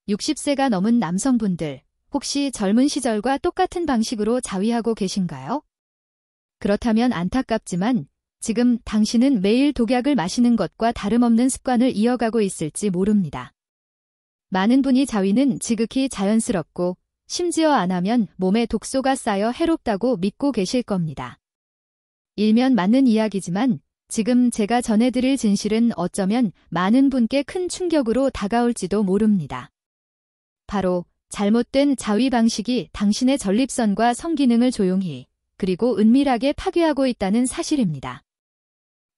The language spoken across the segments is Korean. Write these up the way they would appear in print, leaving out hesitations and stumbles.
60세가 넘은 남성분들, 혹시 젊은 시절과 똑같은 방식으로 자위하고 계신가요? 그렇다면 안타깝지만 지금 당신은 매일 독약을 마시는 것과 다름없는 습관을 이어가고 있을지 모릅니다. 많은 분이 자위는 지극히 자연스럽고 심지어 안 하면 몸에 독소가 쌓여 해롭다고 믿고 계실 겁니다. 일면 맞는 이야기지만 지금 제가 전해드릴 진실은 어쩌면 많은 분께 큰 충격으로 다가올지도 모릅니다. 바로 잘못된 자위 방식이 당신의 전립선과 성기능을 조용히 그리고 은밀하게 파괴하고 있다는 사실입니다.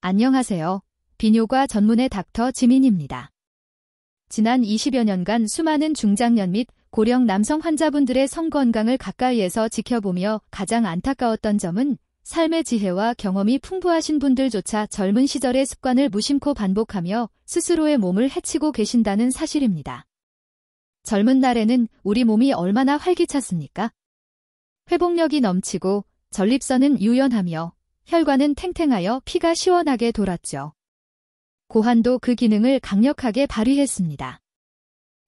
안녕하세요. 비뇨과 전문의 닥터 지민입니다. 지난 20여 년간 수많은 중장년 및 고령 남성 환자분들의 성건강을 가까이에서 지켜보며 가장 안타까웠던 점은 삶의 지혜와 경험이 풍부하신 분들조차 젊은 시절의 습관을 무심코 반복하며 스스로의 몸을 해치고 계신다는 사실입니다. 젊은 날에는 우리 몸이 얼마나 활기찼습니까? 회복력이 넘치고 전립선은 유연하며 혈관은 탱탱하여 피가 시원하게 돌았죠. 고환도 그 기능을 강력하게 발휘했습니다.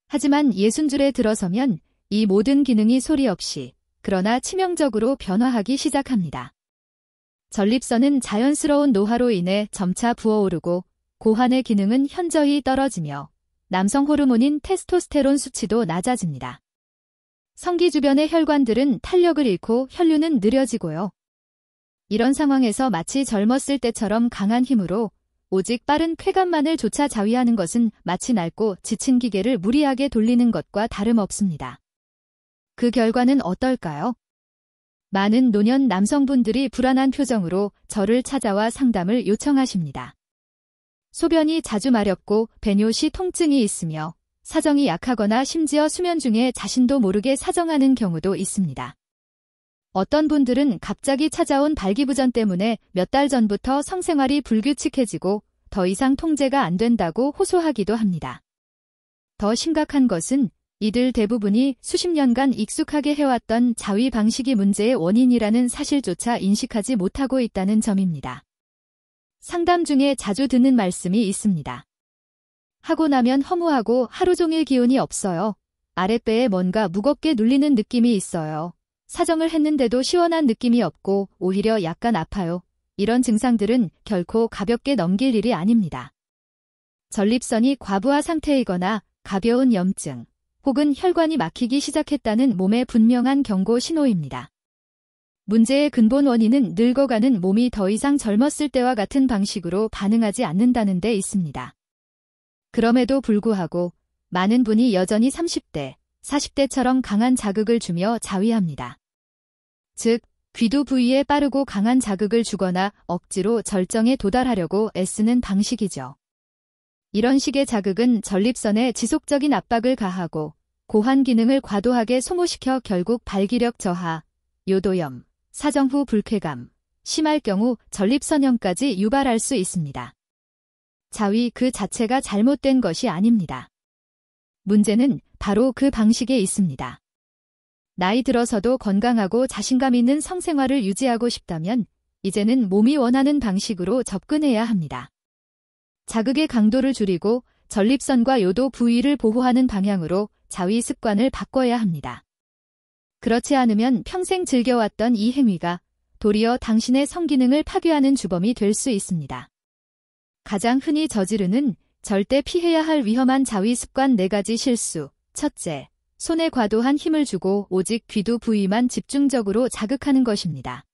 하지만 60줄에 들어서면 이 모든 기능이 소리 없이 그러나 치명적으로 변화하기 시작합니다. 전립선은 자연스러운 노화로 인해 점차 부어오르고 고환의 기능은 현저히 떨어지며 남성 호르몬인 테스토스테론 수치도 낮아집니다. 성기 주변의 혈관들은 탄력을 잃고 혈류는 느려지고요. 이런 상황에서 마치 젊었을 때처럼 강한 힘으로 오직 빠른 쾌감만을 쫓아 자위하는 것은 마치 낡고 지친 기계를 무리하게 돌리는 것과 다름없습니다. 그 결과는 어떨까요? 많은 노년 남성분들이 불안한 표정으로 저를 찾아와 상담을 요청하십니다. 소변이 자주 마렵고 배뇨 시 통증이 있으며 사정이 약하거나 심지어 수면 중에 자신도 모르게 사정하는 경우도 있습니다. 어떤 분들은 갑자기 찾아온 발기부전 때문에 몇 달 전부터 성생활이 불규칙해지고 더 이상 통제가 안 된다고 호소하기도 합니다. 더 심각한 것은 이들 대부분이 수십 년간 익숙하게 해왔던 자위 방식이 문제의 원인이라는 사실조차 인식하지 못하고 있다는 점입니다. 상담 중에 자주 듣는 말씀이 있습니다. 하고 나면 허무하고 하루 종일 기운이 없어요. 아랫배에 뭔가 무겁게 눌리는 느낌이 있어요. 사정을 했는데도 시원한 느낌이 없고 오히려 약간 아파요. 이런 증상들은 결코 가볍게 넘길 일이 아닙니다. 전립선이 과부하 상태이거나 가벼운 염증, 혹은 혈관이 막히기 시작했다는 몸의 분명한 경고 신호입니다. 문제의 근본 원인은 늙어가는 몸이 더 이상 젊었을 때와 같은 방식으로 반응하지 않는다는 데 있습니다. 그럼에도 불구하고 많은 분이 여전히 30대, 40대처럼 강한 자극을 주며 자위합니다. 즉, 귀두 부위에 빠르고 강한 자극을 주거나 억지로 절정에 도달하려고 애쓰는 방식이죠. 이런 식의 자극은 전립선에 지속적인 압박을 가하고 고환 기능을 과도하게 소모시켜 결국 발기력 저하, 요도염, 사정 후 불쾌감, 심할 경우 전립선염까지 유발할 수 있습니다. 자위 그 자체가 잘못된 것이 아닙니다. 문제는 바로 그 방식에 있습니다. 나이 들어서도 건강하고 자신감 있는 성생활을 유지하고 싶다면 이제는 몸이 원하는 방식으로 접근해야 합니다. 자극의 강도를 줄이고 전립선과 요도 부위를 보호하는 방향으로 자위 습관을 바꿔야 합니다. 그렇지 않으면 평생 즐겨왔던 이 행위가 도리어 당신의 성기능을 파괴하는 주범이 될 수 있습니다. 가장 흔히 저지르는 절대 피해야 할 위험한 자위 습관 4가지 실수. 첫째, 손에 과도한 힘을 주고 오직 귀두 부위만 집중적으로 자극하는 것입니다.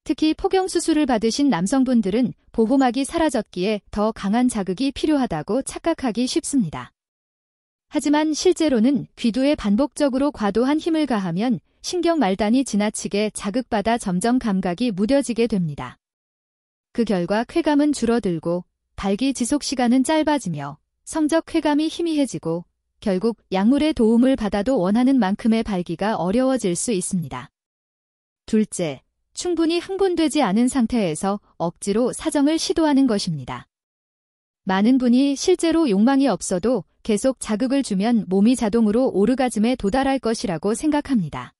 특히 폭경수술을 받으신 남성분들은 보호막이 사라졌기에 더 강한 자극이 필요하다고 착각하기 쉽습니다. 하지만 실제로는 귀두에 반복적으로 과도한 힘을 가하면 신경 말단이 지나치게 자극받아 점점 감각이 무뎌지게 됩니다. 그 결과 쾌감은 줄어들고 발기 지속 시간은 짧아지며 성적 쾌감이 희미해지고 결국 약물의 도움을 받아도 원하는 만큼의 발기가 어려워질 수 있습니다. 둘째, 충분히 흥분되지 않은 상태에서 억지로 사정을 시도하는 것입니다. 많은 분이 실제로 욕망이 없어도 계속 자극을 주면 몸이 자동으로 오르가즘에 도달할 것이라고 생각합니다.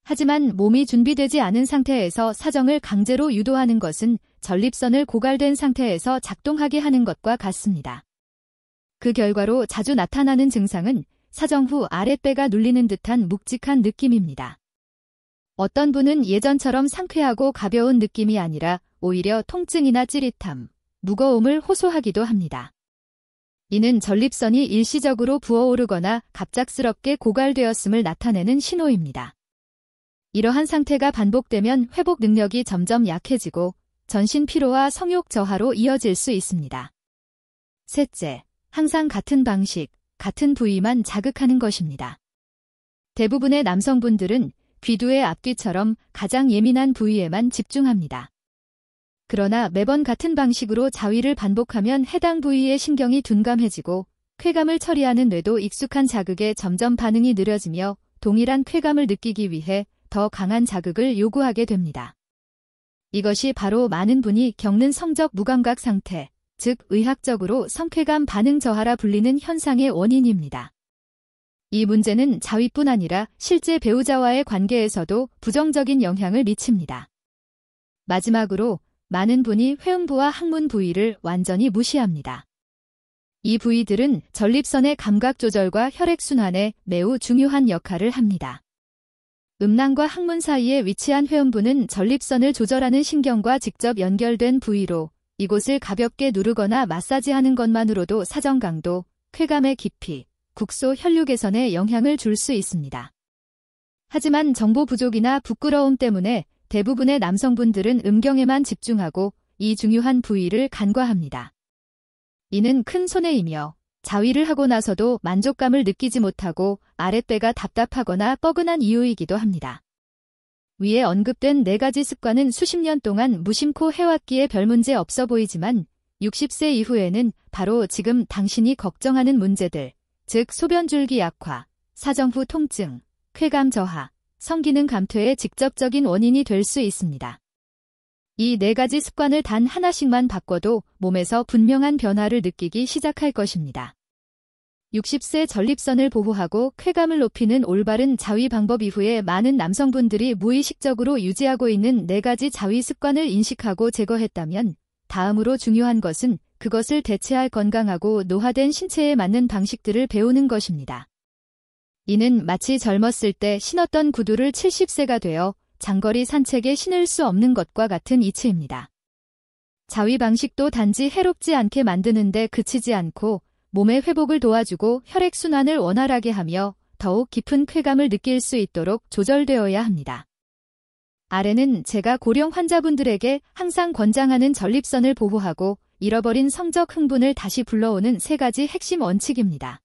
하지만 몸이 준비되지 않은 상태에서 사정을 강제로 유도하는 것은 전립선을 고갈된 상태에서 작동하게 하는 것과 같습니다. 그 결과로 자주 나타나는 증상은 사정 후 아랫배가 눌리는 듯한 묵직한 느낌입니다. 어떤 분은 예전처럼 상쾌하고 가벼운 느낌이 아니라 오히려 통증이나 찌릿함, 무거움을 호소하기도 합니다. 이는 전립선이 일시적으로 부어오르거나 갑작스럽게 고갈되었음을 나타내는 신호입니다. 이러한 상태가 반복되면 회복 능력이 점점 약해지고 전신 피로와 성욕 저하로 이어질 수 있습니다. 셋째, 항상 같은 방식, 같은 부위만 자극하는 것입니다. 대부분의 남성분들은 귀두의 앞뒤처럼 가장 예민한 부위에만 집중합니다. 그러나 매번 같은 방식으로 자위를 반복하면 해당 부위의 신경이 둔감해지고 쾌감을 처리하는 뇌도 익숙한 자극에 점점 반응이 느려지며 동일한 쾌감을 느끼기 위해 더 강한 자극을 요구하게 됩니다. 이것이 바로 많은 분이 겪는 성적 무감각 상태, 즉 의학적으로 성쾌감 반응 저하라 불리는 현상의 원인입니다. 이 문제는 자위뿐 아니라 실제 배우자와의 관계에서도 부정적인 영향을 미칩니다. 마지막으로 많은 분이 회음부와 항문 부위를 완전히 무시합니다. 이 부위들은 전립선의 감각 조절과 혈액순환에 매우 중요한 역할을 합니다. 음낭과 항문 사이에 위치한 회음부는 전립선을 조절하는 신경과 직접 연결된 부위로 이곳을 가볍게 누르거나 마사지하는 것만으로도 사정 강도, 쾌감의 깊이, 국소 혈류 개선에 영향을 줄 수 있습니다. 하지만 정보 부족이나 부끄러움 때문에 대부분의 남성분들은 음경에만 집중하고 이 중요한 부위를 간과합니다. 이는 큰 손해이며 자위를 하고 나서도 만족감을 느끼지 못하고 아랫배가 답답하거나 뻐근한 이유이기도 합니다. 위에 언급된 4가지 습관은 수십 년 동안 무심코 해왔기에 별 문제 없어 보이지만 60세 이후에는 바로 지금 당신이 걱정하는 문제들, 즉 소변줄기 약화, 사정 후 통증, 쾌감 저하, 성기능 감퇴의 직접적인 원인이 될 수 있습니다. 이 4가지 습관을 단 하나씩만 바꿔도 몸에서 분명한 변화를 느끼기 시작할 것입니다. 60세 전립선을 보호하고 쾌감을 높이는 올바른 자위 방법 이후에 많은 남성분들이 무의식적으로 유지하고 있는 4가지 자위 습관을 인식하고 제거했다면 다음으로 중요한 것은 그것을 대체할 건강하고 노화된 신체에 맞는 방식들을 배우는 것입니다. 이는 마치 젊었을 때 신었던 구두를 70세가 되어 장거리 산책에 신을 수 없는 것과 같은 이치입니다. 자위 방식도 단지 해롭지 않게 만드는 데 그치지 않고 몸의 회복을 도와주고 혈액순환을 원활하게 하며 더욱 깊은 쾌감을 느낄 수 있도록 조절되어야 합니다. 아래는 제가 고령 환자분들에게 항상 권장하는 전립선을 보호하고 잃어버린 성적 흥분을 다시 불러오는 3가지 핵심 원칙입니다.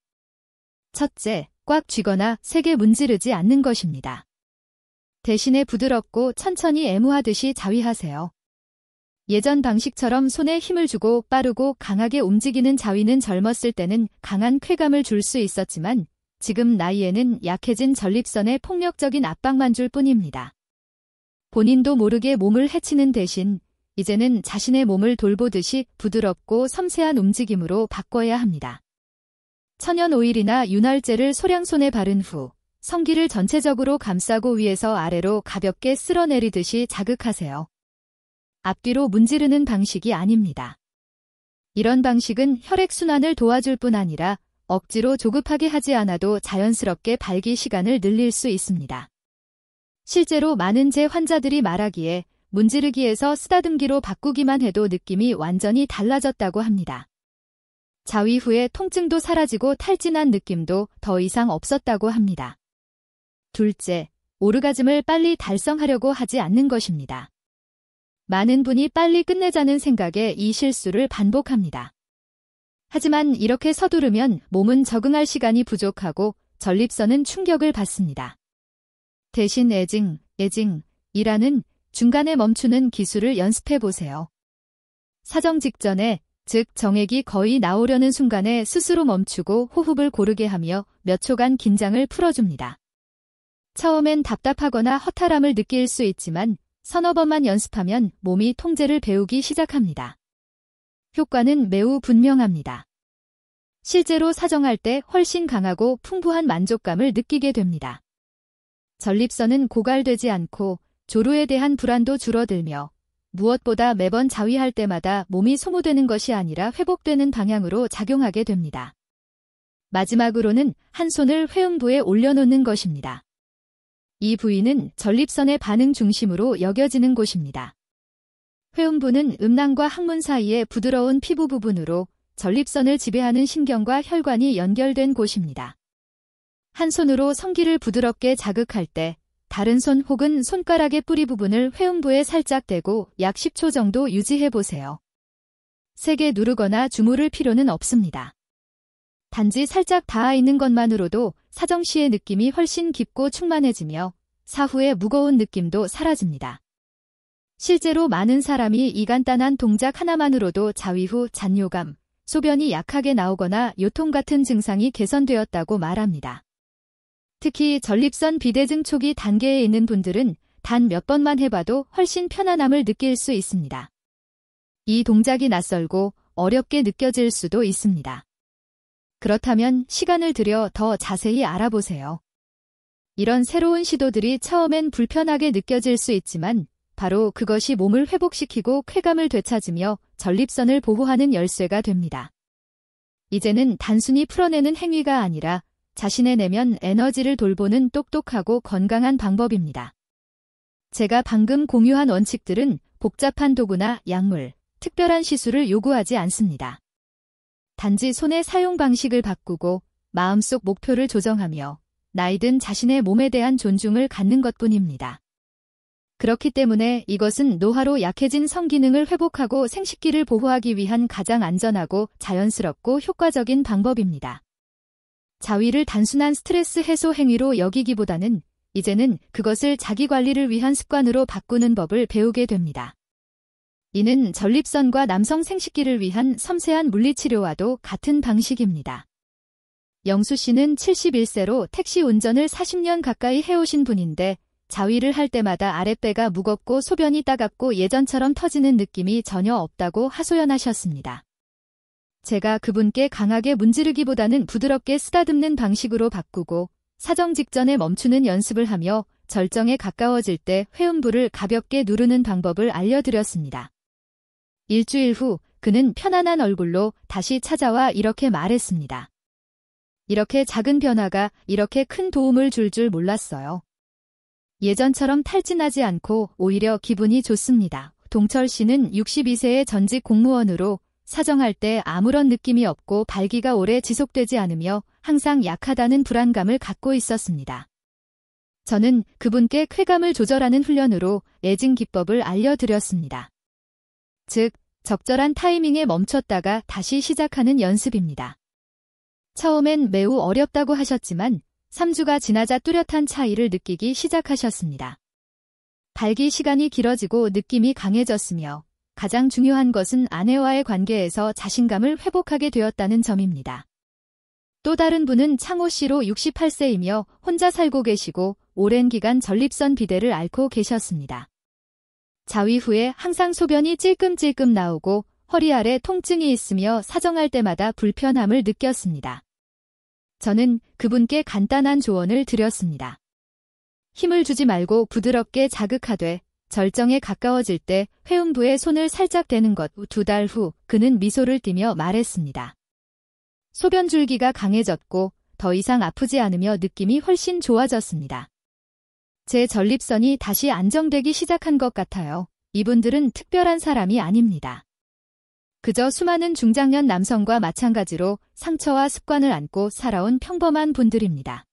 첫째, 꽉 쥐거나 세게 문지르지 않는 것입니다. 대신에 부드럽고 천천히 애무하듯이 자위하세요. 예전 방식처럼 손에 힘을 주고 빠르고 강하게 움직이는 자위는 젊었을 때는 강한 쾌감을 줄 수 있었지만 지금 나이에는 약해진 전립선에 폭력적인 압박만 줄 뿐입니다. 본인도 모르게 몸을 해치는 대신 이제는 자신의 몸을 돌보듯이 부드럽고 섬세한 움직임으로 바꿔야 합니다. 천연 오일이나 윤활제를 소량손에 바른 후 성기를 전체적으로 감싸고 위에서 아래로 가볍게 쓸어내리듯이 자극하세요. 앞뒤로 문지르는 방식이 아닙니다. 이런 방식은 혈액순환을 도와줄 뿐 아니라 억지로 조급하게 하지 않아도 자연스럽게 발기 시간을 늘릴 수 있습니다. 실제로 많은 제 환자들이 말하기에 문지르기에서 쓰다듬기로 바꾸기만 해도 느낌이 완전히 달라졌다고 합니다. 자위 후에 통증도 사라지고 탈진한 느낌도 더 이상 없었다고 합니다. 둘째, 오르가즘을 빨리 달성하려고 하지 않는 것입니다. 많은 분이 빨리 끝내자는 생각에 이 실수를 반복합니다. 하지만 이렇게 서두르면 몸은 적응할 시간이 부족하고 전립선은 충격을 받습니다. 대신 에징이라는 중간에 멈추는 기술을 연습해 보세요. 사정 직전에, 즉 정액이 거의 나오려는 순간에 스스로 멈추고 호흡을 고르게 하며 몇 초간 긴장을 풀어줍니다. 처음엔 답답하거나 허탈함을 느낄 수 있지만 서너 번만 연습하면 몸이 통제를 배우기 시작합니다. 효과는 매우 분명합니다. 실제로 사정할 때 훨씬 강하고 풍부한 만족감을 느끼게 됩니다. 전립선은 고갈되지 않고 조루에 대한 불안도 줄어들며 무엇보다 매번 자위할 때마다 몸이 소모되는 것이 아니라 회복되는 방향으로 작용하게 됩니다. 마지막으로는 한 손을 회음부에 올려놓는 것입니다. 이 부위는 전립선의 반응 중심으로 여겨지는 곳입니다. 회음부는 음낭과 항문 사이의 부드러운 피부 부분으로 전립선을 지배하는 신경과 혈관이 연결된 곳입니다. 한 손으로 성기를 부드럽게 자극할 때 다른 손 혹은 손가락의 뿌리 부분을 회음부에 살짝 대고 약 10초 정도 유지해 보세요. 세게 누르거나 주무를 필요는 없습니다. 단지 살짝 닿아 있는 것만으로도 사정 시의 느낌이 훨씬 깊고 충만해지며 사후의 무거운 느낌도 사라집니다. 실제로 많은 사람이 이 간단한 동작 하나만으로도 자위 후 잔뇨감, 소변이 약하게 나오거나 요통 같은 증상이 개선되었다고 말합니다. 특히 전립선 비대증 초기 단계에 있는 분들은 단 몇 번만 해봐도 훨씬 편안함을 느낄 수 있습니다. 이 동작이 낯설고 어렵게 느껴질 수도 있습니다. 그렇다면 시간을 들여 더 자세히 알아보세요. 이런 새로운 시도들이 처음엔 불편하게 느껴질 수 있지만 바로 그것이 몸을 회복시키고 쾌감을 되찾으며 전립선을 보호하는 열쇠가 됩니다. 이제는 단순히 풀어내는 행위가 아니라 자신의 내면 에너지를 돌보는 똑똑하고 건강한 방법입니다. 제가 방금 공유한 원칙들은 복잡한 도구나 약물, 특별한 시술을 요구하지 않습니다. 단지 손의 사용 방식을 바꾸고 마음속 목표를 조정하며 나이든 자신의 몸에 대한 존중을 갖는 것뿐입니다. 그렇기 때문에 이것은 노화로 약해진 성기능을 회복하고 생식기를 보호하기 위한 가장 안전하고 자연스럽고 효과적인 방법입니다. 자위를 단순한 스트레스 해소 행위로 여기기보다는 이제는 그것을 자기관리를 위한 습관으로 바꾸는 법을 배우게 됩니다. 이는 전립선과 남성 생식기를 위한 섬세한 물리치료와도 같은 방식입니다. 영수 씨는 71세로 택시 운전을 40년 가까이 해오신 분인데 자위를 할 때마다 아랫배가 무겁고 소변이 따갑고 예전처럼 터지는 느낌이 전혀 없다고 하소연하셨습니다. 제가 그분께 강하게 문지르기보다는 부드럽게 쓰다듬는 방식으로 바꾸고 사정 직전에 멈추는 연습을 하며 절정에 가까워질 때 회음부를 가볍게 누르는 방법을 알려드렸습니다. 일주일 후 그는 편안한 얼굴로 다시 찾아와 이렇게 말했습니다. 이렇게 작은 변화가 이렇게 큰 도움을 줄 줄 몰랐어요. 예전처럼 탈진하지 않고 오히려 기분이 좋습니다. 동철 씨는 62세의 전직 공무원으로 사정할 때 아무런 느낌이 없고 발기가 오래 지속되지 않으며 항상 약하다는 불안감을 갖고 있었습니다. 저는 그분께 쾌감을 조절하는 훈련으로 애증 기법을 알려드렸습니다. 즉, 적절한 타이밍에 멈췄다가 다시 시작하는 연습입니다. 처음엔 매우 어렵다고 하셨지만 3주가 지나자 뚜렷한 차이를 느끼기 시작하셨습니다. 발기 시간이 길어지고 느낌이 강해졌으며 가장 중요한 것은 아내와의 관계에서 자신감을 회복하게 되었다는 점입니다. 또 다른 분은 창호 씨로 68세이며 혼자 살고 계시고 오랜 기간 전립선 비대를 앓고 계셨습니다. 자위 후에 항상 소변이 찔끔찔끔 나오고 허리 아래 통증이 있으며 사정할 때마다 불편함을 느꼈습니다. 저는 그분께 간단한 조언을 드렸습니다. 힘을 주지 말고 부드럽게 자극하되 절정에 가까워질 때 회음부에 손을 살짝 대는 것. 2달 후 그는 미소를 띠며 말했습니다. 소변 줄기가 강해졌고 더 이상 아프지 않으며 느낌이 훨씬 좋아졌습니다. 제 전립선이 다시 안정되기 시작한 것 같아요. 이분들은 특별한 사람이 아닙니다. 그저 수많은 중장년 남성과 마찬가지로 상처와 습관을 안고 살아온 평범한 분들입니다.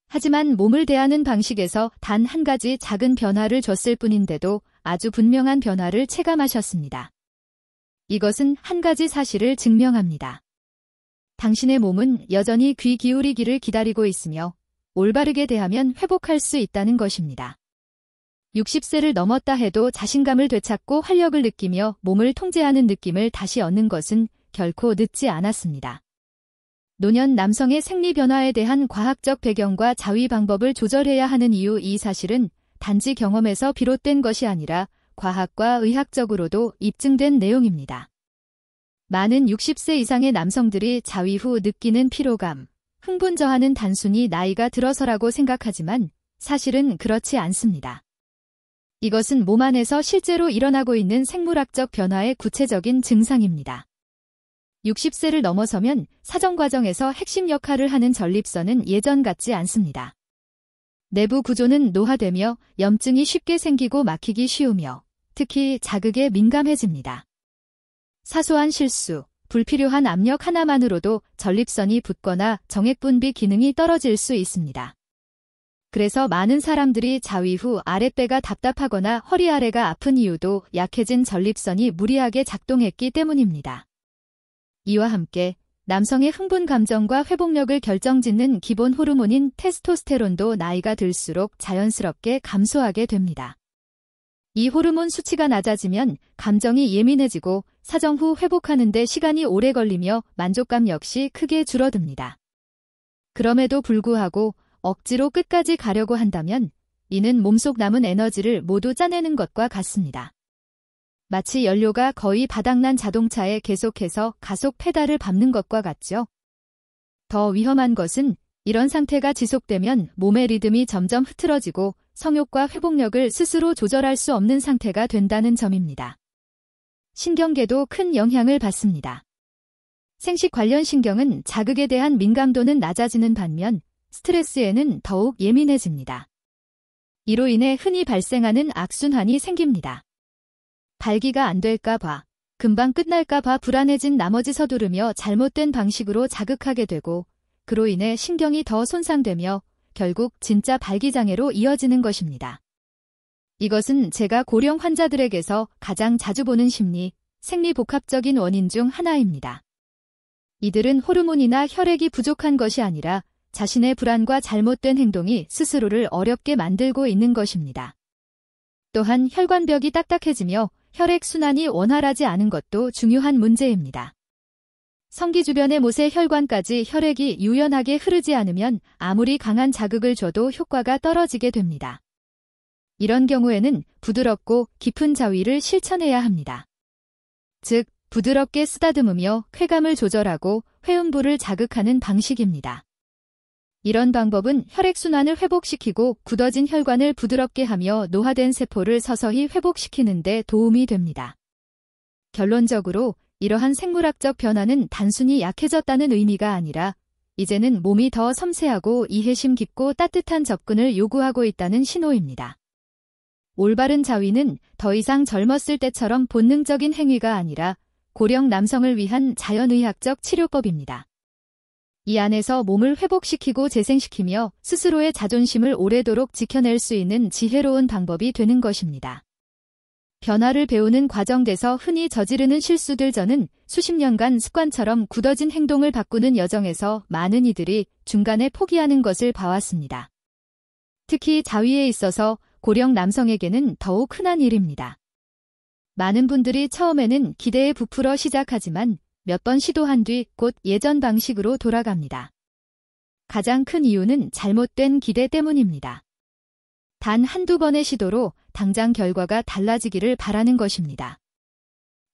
하지만 몸을 대하는 방식에서 단 한 가지 작은 변화를 줬을 뿐인데도 아주 분명한 변화를 체감하셨습니다. 이것은 한 가지 사실을 증명합니다. 당신의 몸은 여전히 귀 기울이기를 기다리고 있으며 올바르게 대하면 회복할 수 있다는 것입니다. 60세를 넘었다 해도 자신감을 되찾고 활력을 느끼며 몸을 통제하는 느낌을 다시 얻는 것은 결코 늦지 않았습니다. 노년 남성의 생리 변화에 대한 과학적 배경과 자위 방법을 조절해야 하는 이유. 이 사실은 단지 경험에서 비롯된 것이 아니라 과학과 의학적으로도 입증된 내용입니다. 많은 60세 이상의 남성들이 자위 후 느끼는 피로감, 흥분 저하는 단순히 나이가 들어서라고 생각하지만 사실은 그렇지 않습니다. 이것은 몸 안에서 실제로 일어나고 있는 생물학적 변화의 구체적인 증상입니다. 60세를 넘어서면 사정 과정에서 핵심 역할을 하는 전립선은 예전 같지 않습니다. 내부 구조는 노화되며 염증이 쉽게 생기고 막히기 쉬우며 특히 자극에 민감해집니다. 사소한 실수, 불필요한 압력 하나만으로도 전립선이 붓거나 정액분비 기능이 떨어질 수 있습니다. 그래서 많은 사람들이 자위 후 아랫배가 답답하거나 허리 아래가 아픈 이유도 약해진 전립선이 무리하게 작동했기 때문입니다. 이와 함께 남성의 흥분 감정과 회복력을 결정짓는 기본 호르몬인 테스토스테론도 나이가 들수록 자연스럽게 감소하게 됩니다. 이 호르몬 수치가 낮아지면 감정이 예민해지고 사정 후 회복하는 데 시간이 오래 걸리며 만족감 역시 크게 줄어듭니다. 그럼에도 불구하고 억지로 끝까지 가려고 한다면 이는 몸속 남은 에너지를 모두 짜내는 것과 같습니다. 마치 연료가 거의 바닥난 자동차에 계속해서 가속 페달을 밟는 것과 같죠. 더 위험한 것은 이런 상태가 지속되면 몸의 리듬이 점점 흐트러지고 성욕과 회복력을 스스로 조절할 수 없는 상태가 된다는 점입니다. 신경계도 큰 영향을 받습니다. 생식 관련 신경은 자극에 대한 민감도는 낮아지는 반면 스트레스에는 더욱 예민해집니다. 이로 인해 흔히 발생하는 악순환이 생깁니다. 발기가 안 될까 봐, 금방 끝날까 봐 불안해진 나머지 서두르며 잘못된 방식으로 자극하게 되고 그로 인해 신경이 더 손상되며 결국 진짜 발기장애로 이어지는 것입니다. 이것은 제가 고령 환자들에게서 가장 자주 보는 심리, 생리복합적인 원인 중 하나입니다. 이들은 호르몬이나 혈액이 부족한 것이 아니라 자신의 불안과 잘못된 행동이 스스로를 어렵게 만들고 있는 것입니다. 또한 혈관벽이 딱딱해지며 혈액순환이 원활하지 않은 것도 중요한 문제입니다. 성기 주변의 못의 혈관까지 혈액이 유연하게 흐르지 않으면 아무리 강한 자극을 줘도 효과가 떨어지게 됩니다. 이런 경우에는 부드럽고 깊은 자위를 실천해야 합니다. 즉, 부드럽게 쓰다듬으며 쾌감을 조절하고 회음부를 자극하는 방식입니다. 이런 방법은 혈액순환을 회복시키고 굳어진 혈관을 부드럽게 하며 노화된 세포를 서서히 회복시키는 데 도움이 됩니다. 결론적으로 이러한 생물학적 변화는 단순히 약해졌다는 의미가 아니라 이제는 몸이 더 섬세하고 이해심 깊고 따뜻한 접근을 요구하고 있다는 신호입니다. 올바른 자위는 더 이상 젊었을 때처럼 본능적인 행위가 아니라 고령 남성을 위한 자연의학적 치료법입니다. 이 안에서 몸을 회복시키고 재생시키며 스스로의 자존심을 오래도록 지켜낼 수 있는 지혜로운 방법이 되는 것입니다. 변화를 배우는 과정에서 흔히 저지르는 실수들 저는 수십 년간 습관처럼 굳어진 행동을 바꾸는 여정에서 많은 이들이 중간에 포기하는 것을 봐왔습니다. 특히 자위에 있어서 고령 남성에게는 더욱 흔한 일입니다. 많은 분들이 처음에는 기대에 부풀어 시작하지만 몇 번 시도한 뒤 곧 예전 방식으로 돌아갑니다. 가장 큰 이유는 잘못된 기대 때문입니다. 단 한두 번의 시도로 당장 결과가 달라지기를 바라는 것입니다.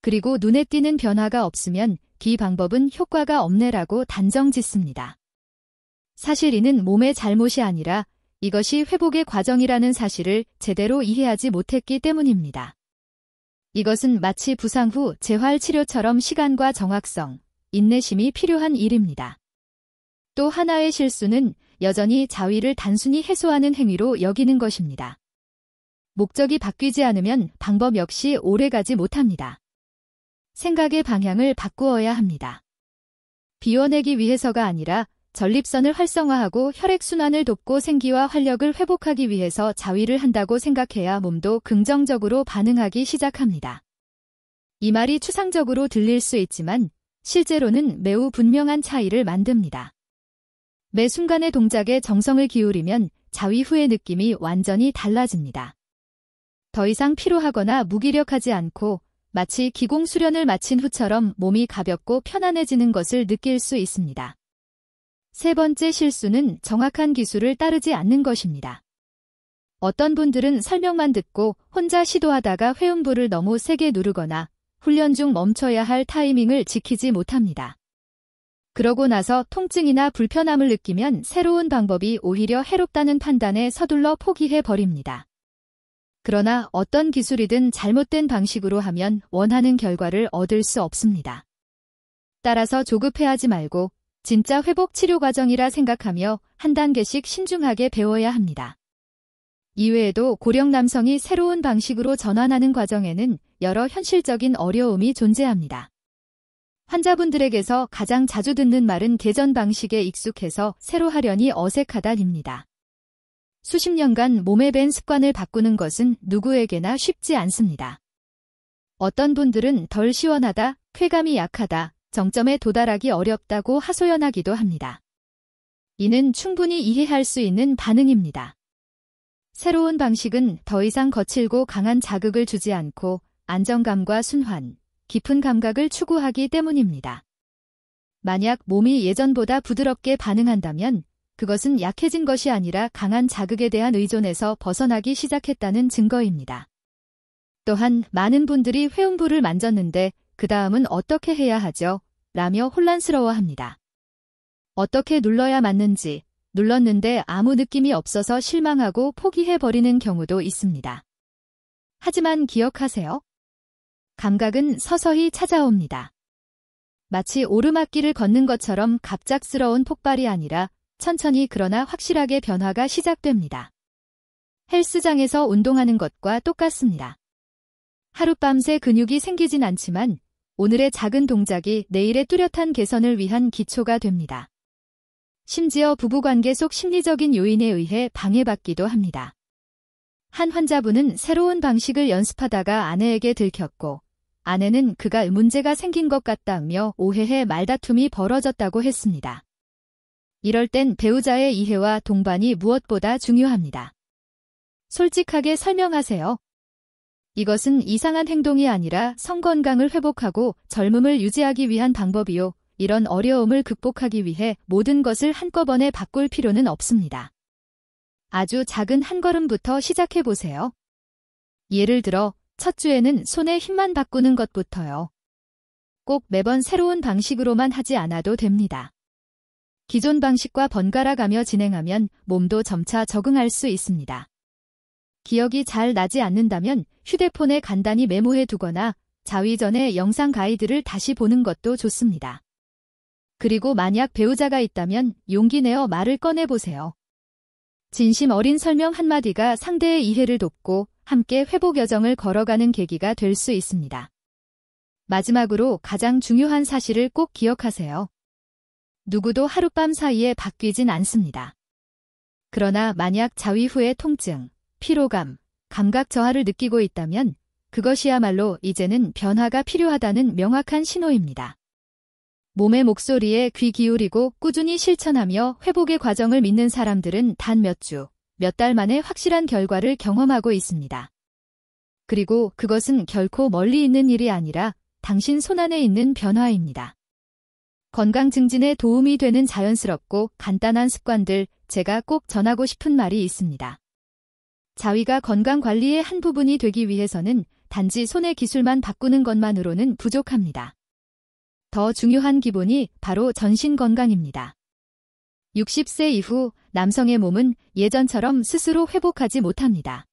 그리고 눈에 띄는 변화가 없으면 이 방법은 효과가 없네라고 단정짓습니다. 사실 이는 몸의 잘못이 아니라 이것이 회복의 과정이라는 사실을 제대로 이해하지 못했기 때문입니다. 이것은 마치 부상 후 재활 치료처럼 시간과 정확성, 인내심이 필요한 일입니다. 또 하나의 실수는 여전히 자위를 단순히 해소하는 행위로 여기는 것입니다. 목적이 바뀌지 않으면 방법 역시 오래가지 못합니다. 생각의 방향을 바꾸어야 합니다. 비워내기 위해서가 아니라 전립선을 활성화하고 혈액순환을 돕고 생기와 활력을 회복하기 위해서 자위를 한다고 생각해야 몸도 긍정적으로 반응하기 시작합니다. 이 말이 추상적으로 들릴 수 있지만 실제로는 매우 분명한 차이를 만듭니다. 매 순간의 동작에 정성을 기울이면 자위 후의 느낌이 완전히 달라집니다. 더 이상 피로하거나 무기력하지 않고 마치 기공 수련을 마친 후처럼 몸이 가볍고 편안해지는 것을 느낄 수 있습니다. 세 번째 실수는 정확한 기술을 따르지 않는 것입니다. 어떤 분들은 설명만 듣고 혼자 시도하다가 회음부를 너무 세게 누르거나 훈련 중 멈춰야 할 타이밍을 지키지 못합니다. 그러고 나서 통증이나 불편함을 느끼면 새로운 방법이 오히려 해롭다는 판단에 서둘러 포기해버립니다. 그러나 어떤 기술이든 잘못된 방식으로 하면 원하는 결과를 얻을 수 없습니다. 따라서 조급해하지 말고 진짜 회복 치료 과정이라 생각하며 한 단계씩 신중하게 배워야 합니다. 이외에도 고령 남성이 새로운 방식으로 전환하는 과정에는 여러 현실적인 어려움이 존재합니다. 환자분들에게서 가장 자주 듣는 말은 개전 방식에 익숙해서 새로 하려니 어색하다입니다. 수십 년간 몸에 밴 습관을 바꾸는 것은 누구에게나 쉽지 않습니다. 어떤 분들은 덜 시원하다, 쾌감이 약하다, 정점에 도달하기 어렵다고 하소연하기도 합니다. 이는 충분히 이해할 수 있는 반응입니다. 새로운 방식은 더 이상 거칠고 강한 자극을 주지 않고 안정감과 순환, 깊은 감각을 추구하기 때문입니다. 만약 몸이 예전보다 부드럽게 반응한다면 그것은 약해진 것이 아니라 강한 자극에 대한 의존에서 벗어나기 시작했다는 증거입니다. 또한 많은 분들이 회음부를 만졌는데 그 다음은 어떻게 해야 하죠? 라며 혼란스러워합니다. 어떻게 눌러야 맞는지, 눌렀는데 아무 느낌이 없어서 실망하고 포기해버리는 경우도 있습니다. 하지만 기억하세요. 감각은 서서히 찾아옵니다. 마치 오르막길을 걷는 것처럼 갑작스러운 폭발이 아니라 천천히 그러나 확실하게 변화가 시작됩니다. 헬스장에서 운동하는 것과 똑같습니다. 하룻밤새 근육이 생기진 않지만 오늘의 작은 동작이 내일의 뚜렷한 개선을 위한 기초가 됩니다. 심지어 부부관계 속 심리적인 요인에 의해 방해받기도 합니다. 한 환자분은 새로운 방식을 연습하다가 아내에게 들켰고 아내는 그가 문제가 생긴 것 같다며 오해해 말다툼이 벌어졌다고 했습니다. 이럴 땐 배우자의 이해와 동반이 무엇보다 중요합니다. 솔직하게 설명하세요. 이것은 이상한 행동이 아니라 성건강을 회복하고 젊음을 유지하기 위한 방법이요. 이런 어려움을 극복하기 위해 모든 것을 한꺼번에 바꿀 필요는 없습니다. 아주 작은 한 걸음부터 시작해보세요. 예를 들어 첫 주에는 손의 힘만 바꾸는 것부터요. 꼭 매번 새로운 방식으로만 하지 않아도 됩니다. 기존 방식과 번갈아 가며 진행하면 몸도 점차 적응할 수 있습니다. 기억이 잘 나지 않는다면 휴대폰에 간단히 메모해 두거나 자위 전에 영상 가이드를 다시 보는 것도 좋습니다. 그리고 만약 배우자가 있다면 용기 내어 말을 꺼내보세요. 진심 어린 설명 한마디가 상대의 이해를 돕고 함께 회복 여정을 걸어가는 계기가 될 수 있습니다. 마지막으로 가장 중요한 사실을 꼭 기억하세요. 누구도 하룻밤 사이에 바뀌진 않습니다. 그러나 만약 자위 후의 통증, 피로감, 감각 저하를 느끼고 있다면 그것이야말로 이제는 변화가 필요하다는 명확한 신호입니다. 몸의 목소리에 귀 기울이고 꾸준히 실천하며 회복의 과정을 믿는 사람들은 단 몇 주, 몇 달 만에 확실한 결과를 경험하고 있습니다. 그리고 그것은 결코 멀리 있는 일이 아니라 당신 손안에 있는 변화입니다. 건강 증진에 도움이 되는 자연스럽고 간단한 습관들, 제가 꼭 전하고 싶은 말이 있습니다. 자위가 건강 관리의 한 부분이 되기 위해서는 단지 손의 기술만 바꾸는 것만으로는 부족합니다. 더 중요한 기본이 바로 전신 건강입니다. 60세 이후 남성의 몸은 예전처럼 스스로 회복하지 못합니다.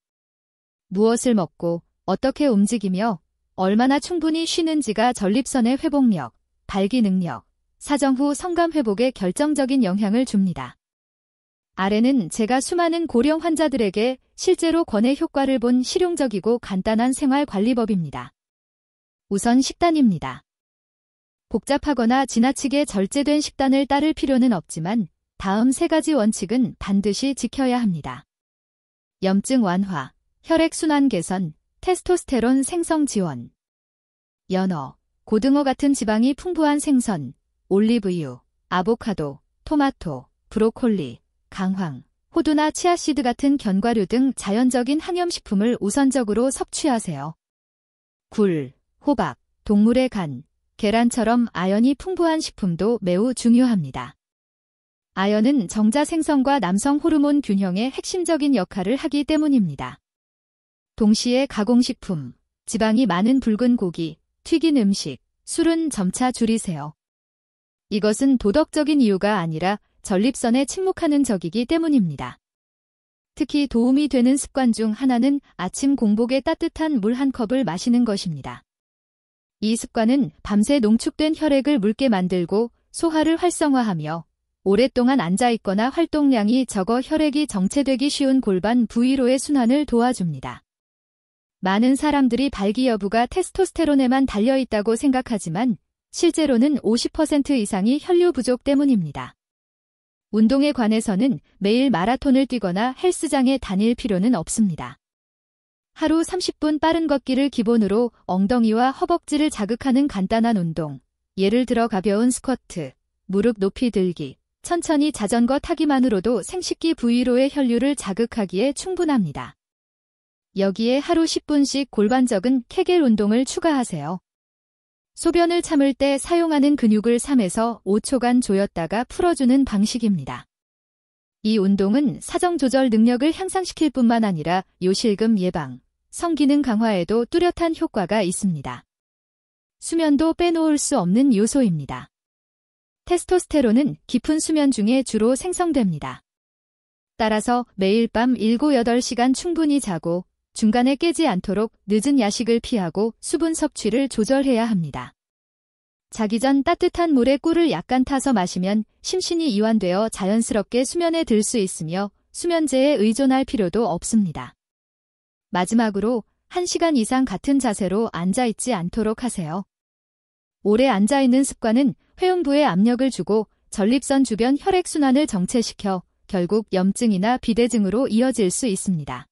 무엇을 먹고 어떻게 움직이며 얼마나 충분히 쉬는지가 전립선의 회복력, 발기 능력, 사정 후 성감 회복에 결정적인 영향을 줍니다. 아래는 제가 수많은 고령 환자들에게 실제로 권해 효과를 본 실용적이고 간단한 생활관리법입니다. 우선 식단입니다. 복잡하거나 지나치게 절제된 식단을 따를 필요는 없지만 다음 3가지 원칙은 반드시 지켜야 합니다. 염증 완화, 혈액순환 개선, 테스토스테론 생성 지원. 연어, 고등어 같은 지방이 풍부한 생선, 올리브유, 아보카도, 토마토, 브로콜리, 강황, 호두나 치아씨드 같은 견과류 등 자연적인 항염식품을 우선적으로 섭취하세요. 굴, 호박, 동물의 간, 계란처럼 아연이 풍부한 식품도 매우 중요합니다. 아연은 정자 생성과 남성 호르몬 균형의 핵심적인 역할을 하기 때문입니다. 동시에 가공식품, 지방이 많은 붉은 고기, 튀긴 음식, 술은 점차 줄이세요. 이것은 도덕적인 이유가 아니라 전립선에 침묵하는 적이기 때문입니다. 특히 도움이 되는 습관 중 하나는 아침 공복에 따뜻한 물 한 컵을 마시는 것입니다. 이 습관은 밤새 농축된 혈액을 묽게 만들고 소화를 활성화하며 오랫동안 앉아있거나 활동량이 적어 혈액이 정체되기 쉬운 골반 부위로의 순환을 도와줍니다. 많은 사람들이 발기 여부가 테스토스테론에만 달려있다고 생각하지만 실제로는 50% 이상이 혈류 부족 때문입니다. 운동에 관해서는 매일 마라톤을 뛰거나 헬스장에 다닐 필요는 없습니다. 하루 30분 빠른 걷기를 기본으로 엉덩이와 허벅지를 자극하는 간단한 운동, 예를 들어 가벼운 스쿼트, 무릎 높이 들기, 천천히 자전거 타기만으로도 생식기 부위로의 혈류를 자극하기에 충분합니다. 여기에 하루 10분씩 골반적인 케겔 운동을 추가하세요. 소변을 참을 때 사용하는 근육을 3에서 5초간 조였다가 풀어주는 방식입니다. 이 운동은 사정 조절 능력을 향상시킬 뿐만 아니라 요실금 예방, 성기능 강화에도 뚜렷한 효과가 있습니다. 수면도 빼놓을 수 없는 요소입니다. 테스토스테론은 깊은 수면 중에 주로 생성됩니다. 따라서 매일 밤 7-8시간 충분히 자고 중간에 깨지 않도록 늦은 야식을 피하고 수분 섭취를 조절해야 합니다. 자기 전 따뜻한 물에 꿀을 약간 타서 마시면 심신이 이완되어 자연스럽게 수면에 들 수 있으며 수면제에 의존할 필요도 없습니다. 마지막으로 1시간 이상 같은 자세로 앉아있지 않도록 하세요. 오래 앉아있는 습관은 회음부에 압력을 주고 전립선 주변 혈액순환을 정체시켜 결국 염증이나 비대증으로 이어질 수 있습니다.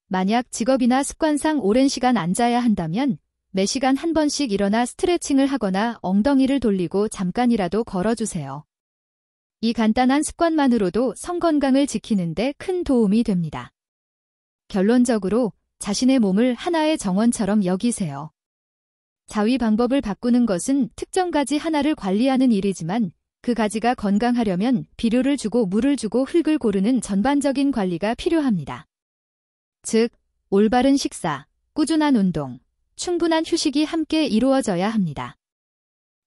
만약 직업이나 습관상 오랜 시간 앉아야 한다면 매 시간 한 번씩 일어나 스트레칭을 하거나 엉덩이를 돌리고 잠깐이라도 걸어주세요. 이 간단한 습관만으로도 성건강을 지키는 데 큰 도움이 됩니다. 결론적으로 자신의 몸을 하나의 정원처럼 여기세요. 자위 방법을 바꾸는 것은 특정 가지 하나를 관리하는 일이지만 그 가지가 건강하려면 비료를 주고 물을 주고 흙을 고르는 전반적인 관리가 필요합니다. 즉, 올바른 식사, 꾸준한 운동, 충분한 휴식이 함께 이루어져야 합니다.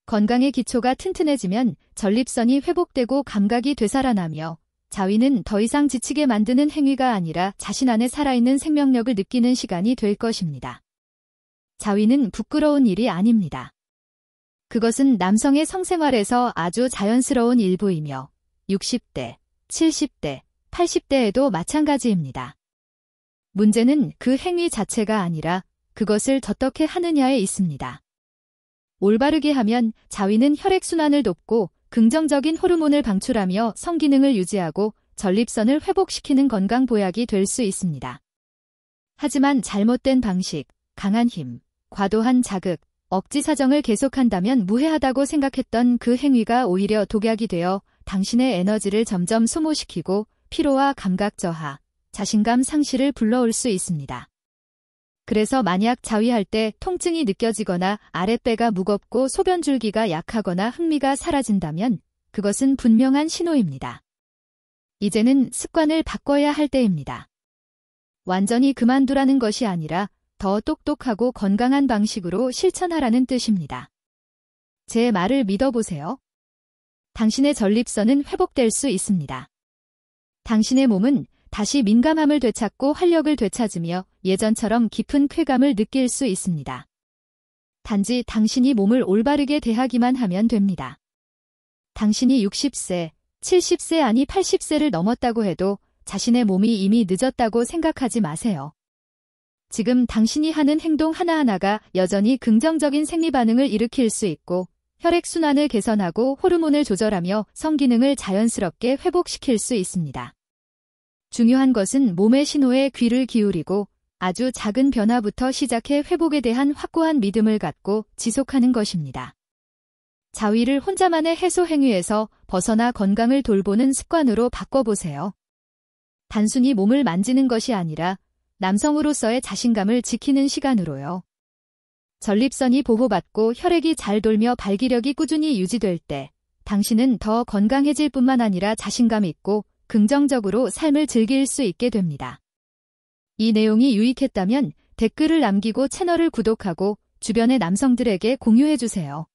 건강의 기초가 튼튼해지면 전립선이 회복되고 감각이 되살아나며 자위는 더 이상 지치게 만드는 행위가 아니라 자신 안에 살아있는 생명력을 느끼는 시간이 될 것입니다. 자위는 부끄러운 일이 아닙니다. 그것은 남성의 성생활에서 아주 자연스러운 일부이며 60대, 70대, 80대에도 마찬가지입니다. 문제는 그 행위 자체가 아니라 그것을 어떻게 하느냐에 있습니다. 올바르게 하면 자위는 혈액순환을 돕고 긍정적인 호르몬을 방출하며 성기능을 유지하고 전립선을 회복시키는 건강 보약이 될 수 있습니다. 하지만 잘못된 방식, 강한 힘, 과도한 자극, 억지 사정을 계속한다면 무해하다고 생각했던 그 행위가 오히려 독약이 되어 당신의 에너지를 점점 소모시키고 피로와 감각 저하, 자신감 상실을 불러올 수 있습니다. 그래서 만약 자위할 때 통증이 느껴지거나 아랫배가 무겁고 소변줄기가 약하거나 흥미가 사라진다면 그것은 분명한 신호입니다. 이제는 습관을 바꿔야 할 때입니다. 완전히 그만두라는 것이 아니라 더 똑똑하고 건강한 방식으로 실천하라는 뜻입니다. 제 말을 믿어보세요. 당신의 전립선은 회복될 수 있습니다. 당신의 몸은 다시 민감함을 되찾고 활력을 되찾으며 예전처럼 깊은 쾌감을 느낄 수 있습니다. 단지 당신이 몸을 올바르게 대하기만 하면 됩니다. 당신이 60세, 70세 아니 80세를 넘었다고 해도 자신의 몸이 이미 늦었다고 생각하지 마세요. 지금 당신이 하는 행동 하나하나가 여전히 긍정적인 생리반응을 일으킬 수 있고 혈액순환을 개선하고 호르몬을 조절하며 성기능을 자연스럽게 회복시킬 수 있습니다. 중요한 것은 몸의 신호에 귀를 기울이고 아주 작은 변화부터 시작해 회복에 대한 확고한 믿음을 갖고 지속하는 것입니다. 자위를 혼자만의 해소 행위에서 벗어나 건강을 돌보는 습관으로 바꿔보세요. 단순히 몸을 만지는 것이 아니라 남성으로서의 자신감을 지키는 시간으로요. 전립선이 보호받고 혈액이 잘 돌며 발기력이 꾸준히 유지될 때 당신은 더 건강해질 뿐만 아니라 자신감 있고 긍정적으로 삶을 즐길 수 있게 됩니다. 이 내용이 유익했다면 댓글을 남기고 채널을 구독하고 주변의 남성들에게 공유해주세요.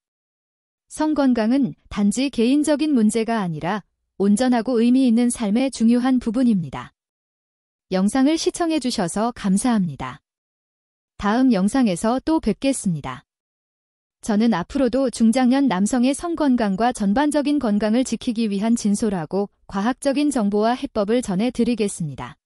성건강은 단지 개인적인 문제가 아니라 온전하고 의미 있는 삶의 중요한 부분입니다. 영상을 시청해주셔서 감사합니다. 다음 영상에서 또 뵙겠습니다. 저는 앞으로도 중장년 남성의 성건강과 전반적인 건강을 지키기 위한 진솔하고 과학적인 정보와 해법을 전해 드리겠습니다.